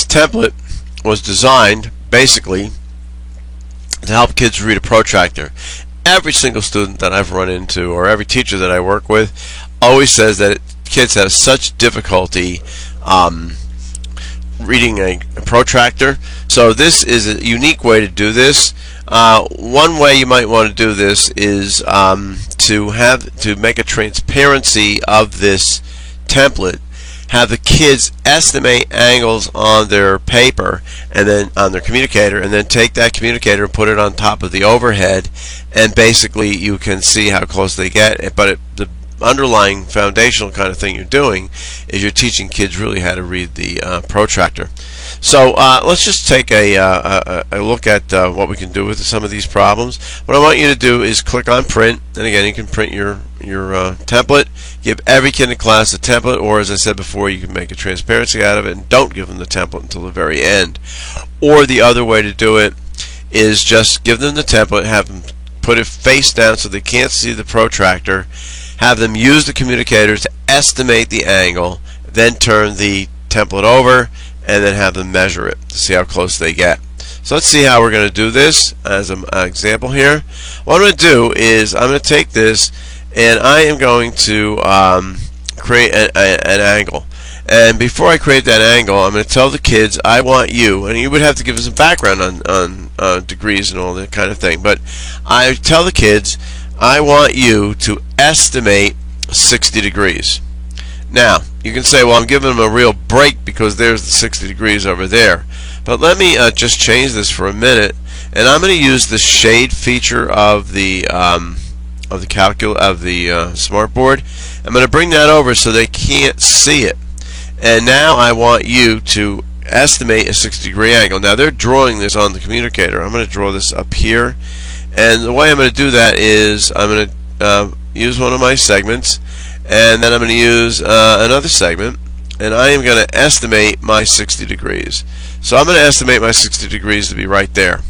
template was designed basically to help kids read a protractor. Every single student that I've run into, or every teacher that I work with, always says that kids have such difficulty reading a protractor. So this is a unique way to do this. One way you might want to do this is to make a transparency of this template. Have the kids estimate angles on their paper and then on their communicator, and then take that communicator and put it on top of the overhead, and basically you can see how close they get. But the underlying foundational kind of thing you're doing is you're teaching kids really how to read the protractor. So let's just take a look at what we can do with some of these problems. What I want you to do is click on print, and again you can print your template. Give every kid in class a template, or as I said before, you can make a transparency out of it and don't give them the template until the very end. Or the other way to do it is just give them the template, have them put it face down so they can't see the protractor, have them use the communicator to estimate the angle, then turn the template over, and then have them measure it to see how close they get. So let's see how we're going to do this as an example here. What I'm going to do is I'm going to take this and I am going to create an angle. And before I create that angle, I'm going to tell the kids, I want you, and you would have to give us some background on degrees and all that kind of thing, but I tell the kids, I want you to estimate 60 degrees. Now, you can say, well, I'm giving them a real break because there's the 60 degrees over there. But let me just change this for a minute, and I'm going to use the shade feature of the smartboard. I'm going to bring that over so they can't see it. And now I want you to estimate a 60-degree angle. Now they're drawing this on the communicator. I'm going to draw this up here, and the way I'm going to do that is I'm going to use one of my segments, and then I'm going to use another segment, and I am going to estimate my 60 degrees. So I'm going to estimate my 60 degrees to be right there.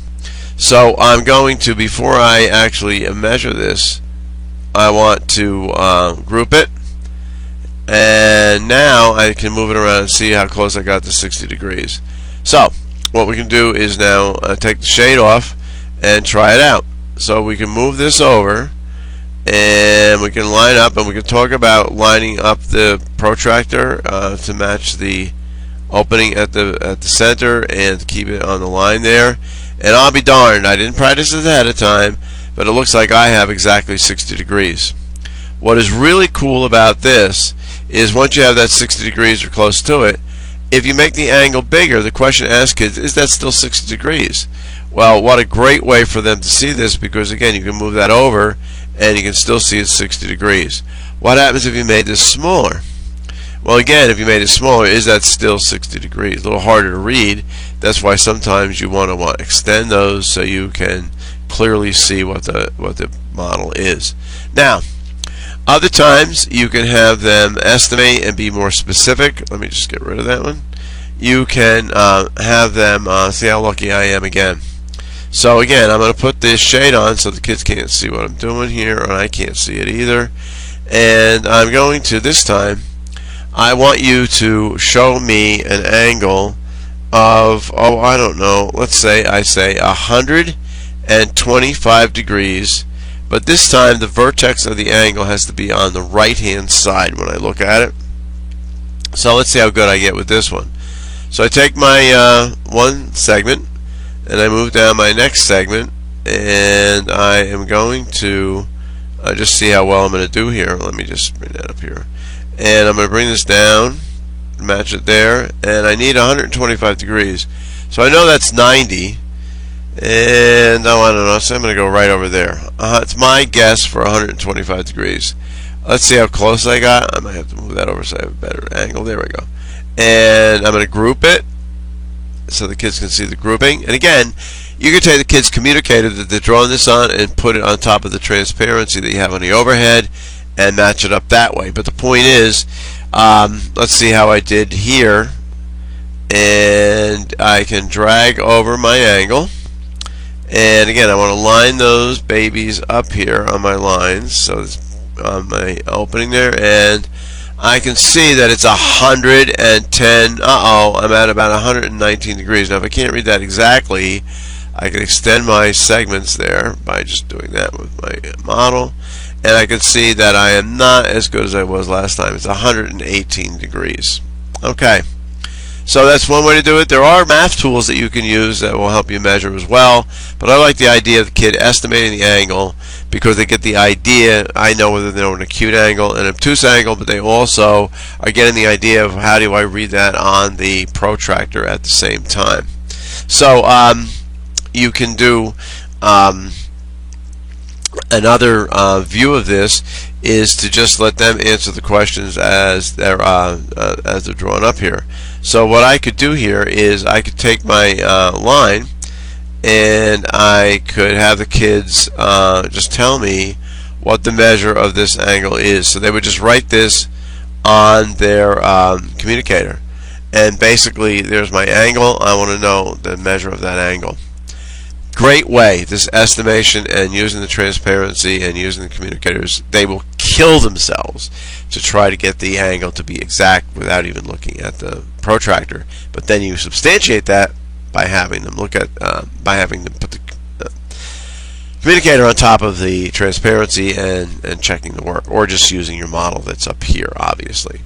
So I'm going to, before I actually measure this, I want to group it, and now I can move it around and see how close I got to 60 degrees. So what we can do is now take the shade off and try it out. So we can move this over, and we can line up, and we can talk about lining up the protractor to match the opening at the center and keep it on the line there. And I'll be darned, I didn't practice this ahead of time, but it looks like I have exactly 60 degrees. What is really cool about this is once you have that 60 degrees or close to it, if you make the angle bigger, the question asks kids, is that still 60 degrees? Well, what a great way for them to see this, because again, you can move that over and you can still see it's 60 degrees. What happens if you made this smaller? Well, again, if you made it smaller, is that still 60 degrees? A little harder to read. That's why sometimes you want to extend those so you can clearly see what the model is. Now, other times you can have them estimate and be more specific. Let me just get rid of that one. You can have them see how lucky I am again. So again, I'm going to put this shade on so the kids can't see what I'm doing here, and I can't see it either. And I'm going to, this time, I want you to show me an angle of, oh, I don't know, let's say I say 125 degrees, but this time the vertex of the angle has to be on the right hand side when I look at it. So let's see how good I get with this one. So I take my one segment and I move down my next segment, and I am going to just see how well I'm going to do here. Let me just bring that up here, and I'm going to bring this down, match it there, and I need 125 degrees. So I know that's 90, and oh, I don't know, so I'm going to go right over there. It's my guess for 125 degrees. Let's see how close I got. I might have to move that over so I have a better angle. There we go. And I'm going to group it so the kids can see the grouping. And again, you can take the kids' communicator that they're drawing this on and put it on top of the transparency that you have on the overhead and match it up that way. But the point is, let's see how I did here. And I can drag over my angle. And again, I want to line those babies up here on my lines. So it's on my opening there. And I can see that it's 110. I'm at about 119 degrees. Now, if I can't read that exactly, I can extend my segments there by just doing that with my model, and I can see that I am not as good as I was last time. It's 118 degrees. Okay, so that's one way to do it. There are math tools that you can use that will help you measure as well, but I like the idea of the kid estimating the angle, because they get the idea. I know whether they know an acute angle and an obtuse angle, but they also are getting the idea of how do I read that on the protractor at the same time. So you can do another view of this is to just let them answer the questions as they're drawn up here. So what I could do here is I could take my line, and I could have the kids just tell me what the measure of this angle is. So they would just write this on their communicator, and basically there's my angle. I want to know the measure of that angle. Great way, this estimation and using the transparency and using the communicators. They will kill themselves to try to get the angle to be exact without even looking at the protractor. But then you substantiate that by having them put the communicator on top of the transparency and checking the work, or just using your model that's up here, obviously.